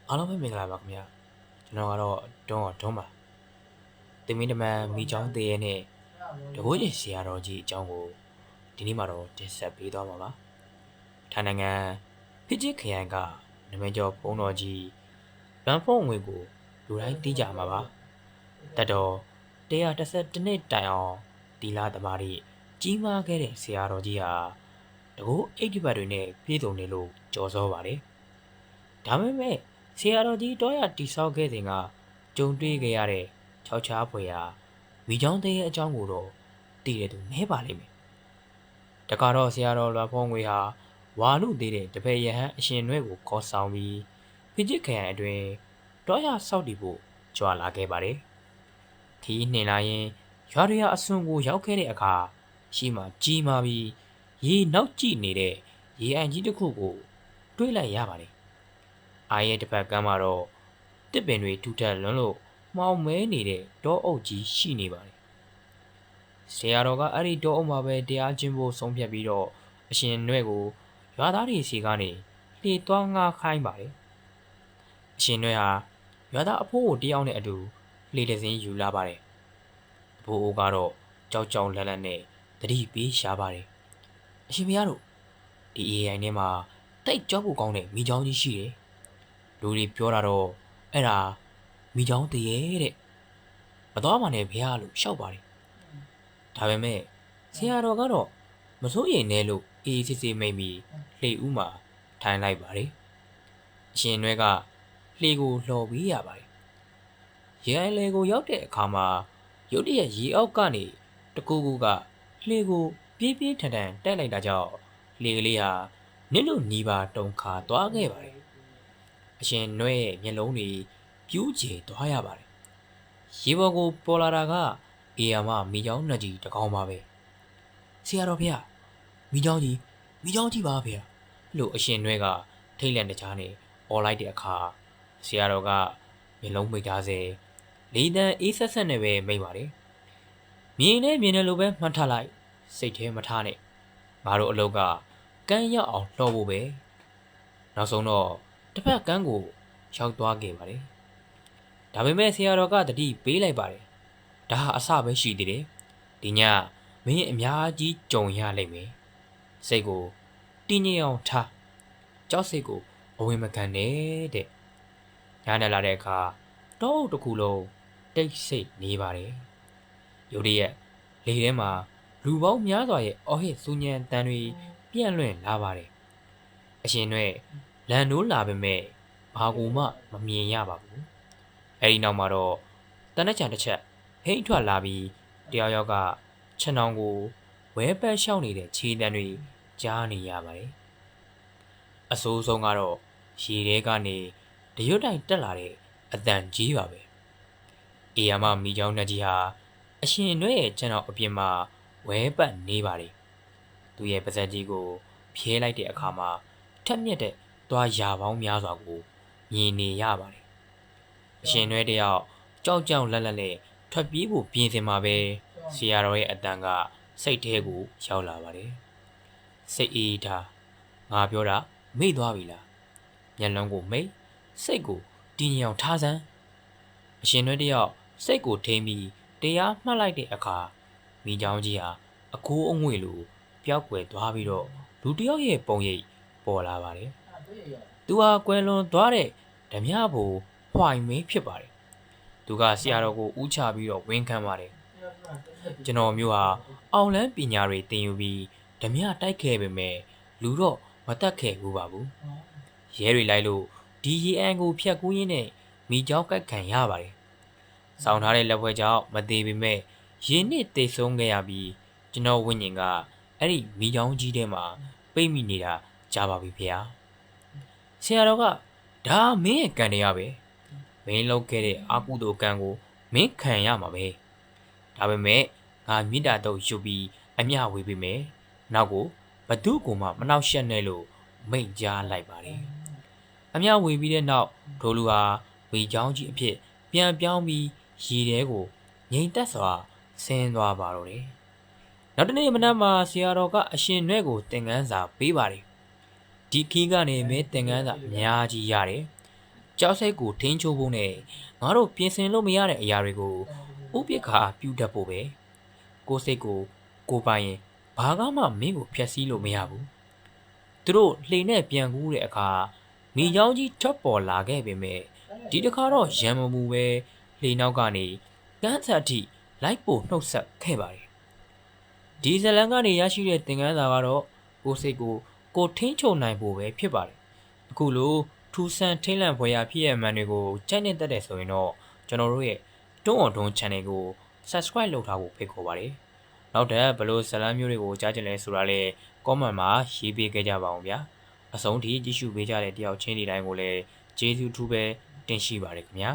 အားလုံးပဲမင်္ဂလာပါခင်ဗျာကျွန်တော်ကတော့တွန်းပါတင်မင်းတမန်မိချောင်းသေးရဲ့နဲ့တကိုးကြီးဆရာတော်ကြီးအကြောင်းကိုဒီနေ့မှာတော့တင်ဆက်ပေးသွားမှာပါထိုင်နိုင်ငံဖိချစ်ခရိုင်ကနမကျော်ဘုံတော်ကြီးဗန်ဖုံငွေကိုလူတိုင်းသိကြမှာပါတတော်112နှစ်တိုင်အောင်ဒီလာသမားတွေကြီးမားခဲ့တဲ့ဆရာတော်ကြီးဟာတကိုးအိတ်ဒီဘတ်တွေနဲ့ပြည့်စုံနေလို့ကြော်စောပါတယ်ဒါပေမဲ့ဆရာတော်ကြီးတောရတိဆောက်ခဲ့စဉ်ကကြုံတွေ့ခဲ့ရတဲ့ခြောက်ခြားဖွယ်ရာမိချောင်းသေးရဲ့အကြောင်းကိုတော့သိတဲ့သူနည်းပါလိမ့်မယ်။တကတော့ဆရာတော်လွန်ဖုံးငွေဟာဝါလူသေးတဲ့တပည့်ရဟန်းအရှင်နွဲ့ကိုခေါ်ဆောင်ပြီးဖိချစ်ခရိုင်အတွင်းတောရဆောက်တည်ဖို့ကြွာလာခဲ့ပါတယ်။ခီးနှင်လာရင်ရွာတွေအဆွန်ကိုရောက်ခဲ့တဲ့အခါရှိမှကြီးမာပြီးရေနောက်ကျနေတဲ့ရေအံကြီးတစ်ခုကိုတွေးလိုက်ရပါတယ်။အားရဲ့တစ်ဖက်ကမ်းမှာတော့တစ်ပင်တွေထူထပ်လွန်းလို့မှောင်မဲနေတဲ့တောအုပ်ကြီးရှိနေပါတယ်။ဆရာတော်ကအဲ့ဒီတောအုပ်မှာပဲတရားကျင့်ဖို့ဆုံးဖြတ်ပြီးတော့အရှင်နွဲ့ကိုရွာသားတွေစီကနေလှေသွားငှားခိုင်းပါတယ်။အရှင်နွဲ့ဟာရွာသားအဖိုးကိုတယောက်နဲ့အတူလှေတစ်စင်းယူလာပါတယ်။အဖိုးအိုကတော့ကြောက်ကြောက်လန့်လန့်နဲ့တတိပေးရှားပါတယ်။အရှင်ဘုရားတို့ဒီ AI ထဲမှာတိတ်ကြောက်ဖို့ကောင်းတဲ့မိချောင်းကြီးရှိတယ်။လူတွေပြောတာတော့အဲ့ဒါမိချောင်းတရေတဲ့မတော်မှလည်းဘုရားလို့ရှောက်ပါတယ်ဒါပေမဲ့ဆရာတော်ကတော့မစိုးရိမ်နဲ့လို့အေးစစ်စစ်မိတ်ပြီးလှေဦးမှာထိုင်လိုက်ပါတယ်အရှင်နွဲကလှေကိုလှော်ပြီးရပါတယ်ရေအိုင်လေကိုရောက်တဲ့အခါမှာရုတ်တရက်ရေအောက်ကနေတကူကူကလှေကိုပြေးပြေးထန်ထန်တက်လိုက်တာကြောင့်လှေကလေးဟာနစ်လို့နီးပါတုံခါသွားခဲ့ပါတယ်အရှင်နွဲရဲ့မျက်လုံးတွေပြူးကျဲသွားရပါတယ်ရေပေါ်ကိုပေါ်လာတာကအေယာမမိချောင်းနှကြီးတကောင်ပါပဲဆရာတော်ဖေမိချောင်းကြီးပါဖေလို့အရှင်နွဲကထိတ်လန့်တကြားနဲ့អော်လိုက်တဲ့အခါဆရာတော်ကမျက်လုံးမိတ်ထားစေလေးတန်းအေးဆက်ဆက်နဲ့ပဲမိတ်ပါတယ်မြင်နေလို့ပဲမှတ်ထားလိုက်စိတ်ထဲမထားနဲ့ငါတို့အလုပ်ကကန်းရောက်အောင်လှော်ဖို့ပဲနောက်ဆုံးတော့တစ်ဖက်ကန်းကိုရောက်သွားခဲ့ပါတယ်ဒါပေမဲ့ဆရာတော်ကတတိပေးလိုက်ပါတယ်ဒါဟာအစပဲရှိသေးတယ်ဒီညမင်းအများကြီးကြုံရလိမ့်မယ်စိတ်ကိုတင်းငြိမ်အောင်ထားကြောက်စိတ်ကိုအဝင်မခံနဲ့တဲ့ညနေလာတဲ့အခါတောအုပ်တစ်ခုလုံးတိတ်ဆိတ်နေပါတယ်ရုတ်တရက်လေထဲမှာလူပေါင်းများစွာရဲ့အော်ဟစ်စူညံတန်တွေပြန့်လွင့်လာပါတယ်အရှင်တွေလန်နိုးလာပေမဲ့ဘာကူမှမမြင်ရပါဘူးအဲဒီနောက်မှာတော့တနက်ချန်တစ်ချက်ဟိတ်ထွက်လာပြီးတယောက်ယောက်ကခြံအောင်ကိုဝဲပန်းရှောင်းနေတဲ့ခြေတံတွေကြားနေရပါတယ်အဆိုးဆုံးကတော့ရေထဲကနေတရွတ်တိုင်တက်လာတဲ့အတန်ကြီးပါပဲအေယာမမိချောင်းနှကြီးဟာအရှင်နွဲ့ရဲ့ခြံတော်အပြင်မှာဝဲပတ်နေပါတယ်သူရဲ့ပါဇက်ကြီးကိုဖြဲလိုက်တဲ့အခါမှာထက်မြက်တဲ့သွားရာပေါင်းများစွာကိုမြင်နေရပါတယ်အရှင်နွဲ့တယောက်ကြောက်ကြောက်လက်လက်နဲ့ထွက်ပြေးဖို့ပြင်ဆင်မှာပဲဆရာတော်ရဲ့အတန်ကစိတ်ထဲကိုရောက်လာပါတယ်စိတ်အေးထားငါပြောတာမေ့သွားပြီလားမျက်လုံးကိုမိတ်စိတ်ကိုတင်းညောင်ထားစမ်းအရှင်နွဲ့တယောက်စိတ်ကိုထိမ့်ပြီးတရားမှတ်လိုက်တဲ့အခါမိချောင်းကြီးဟာအကိုးအငွေ့လိုပျောက်ကွယ်သွားပြီးတော့လူတယောက်ရဲ့ပုံရိပ်ပေါ်လာပါတယ်သူဟာကွယ်လွန်သွားတဲ့ဓမြဘူဝိုင်မင်းဖြစ်ပါတယ်သူကဆရာတော်ကိုဥချပြီးတော့ဝန်ခံပါတယ်ကျွန်တော်မျိုးဟာအောင်လန်းပညာတွေသင်ယူပြီးဓမြတိုက်ခဲ့ပေမဲ့လူတော့မတက်ခဲ့ဘူးပါဘူးရဲတွေလိုက်လို့ဒီရေအန်ကိုဖြတ်ကူးရင်းနဲ့မိချောင်းကတ်ခံရပါတယ်ဆောင်းထားတဲ့လက်ဖွဲကြောင့်မသေးပေမဲ့ရေနစ်တိတ်ဆုံးခဲ့ရပြီးကျွန်တော်ဝိညာဉ်ကအဲ့ဒီမိချောင်းကြီးထဲမှာပိတ်မိနေတာကြားပါပြီဖေဟာဆရာတော်ကဒါမင်းရဲ့ကံတရားပဲမင်းလုပ်ခဲ့တဲ့အာကုသိုလ်ကံကိုမင်းခံရမှာပဲဒါပေမဲ့ငါမြစ်တာတော့ယူပြီးအမျှဝေပေးမယ်နောက်ကိုဘသူ့ကိုမှမနှောက်ယှက်နဲ့လို့မိန့်ကြားလိုက်ပါတယ်အမျှဝေပြီးတဲ့နောက်ဒိုလူဟာဝေချောင်းကြီးအဖြစ်ပြန်ပြောင်းပြီးရေထဲကိုငိမ်သက်စွာဆင်းသွားပါတော့တယ်နောက်တနေ့မနက်မှာဆရာတော်ကအရှင်နွဲ့ကိုသင်ခန်းစာပေးပါတယ်ဒီခီးကနေမဲသင်ခန်းစာအများကြီးရတယ် ကြောက်စိတ်ကိုထင်းချိုးဖို့နဲ့ငါတို့ပြင်ဆင်လို့မရတဲ့အရာတွေကိုဥပိ္ပခာပြုတတ်ဖို့ပဲကိုယ်စိတ်ကိုကိုပိုင်ရင်ဘာကမှမင်းကိုဖျက်ဆီးလို့မရဘူးသူတို့လှေနဲ့ပြန်ကူးတဲ့အခါမိเจ้าကြီးထွက်ပေါ်လာခဲ့ပေမဲ့ဒီတစ်ခါတော့ရံမမူပဲလှေနောက်ကနေကန်းဆက်ထိလိုက်ပို့နှုတ်ဆက်ခဲ့ပါတယ်ဒီဇလန်ကနေရရှိတဲ့သင်ခန်းစာကတော့ကိုယ်စိတ်ကိုထင်းချုံနိုင်ဖို့ပဲဖြစ်ပါတယ်အခုလိုထူဆန်းထင်းလန့်ဖွယ်ရာဖြစ်ရမှန်တွေကိုကြိုက်နေတတ်တယ်ဆိုရင်တော့ကျွန်တော်တို့ရဲ့တွန်းအောင်တွန်း channel ကို subscribe လုပ်ထားဖို့ဖိတ်ခေါ်ပါတယ်နောက်ထပ်ဘလို့ဇလန်မျိုးတွေကိုကြားကြလဲဆိုတာလေ comment မှာရေးပေးခဲ့ကြပါအောင်ဗျာအဆုံးထိကြည့်ရှုပေးကြတဲ့တယောက်ချင်းဒီတိုင်းကိုလည်းကျေးဇူးထူးပဲတင်ရှိပါတယ်ခင်ဗျာ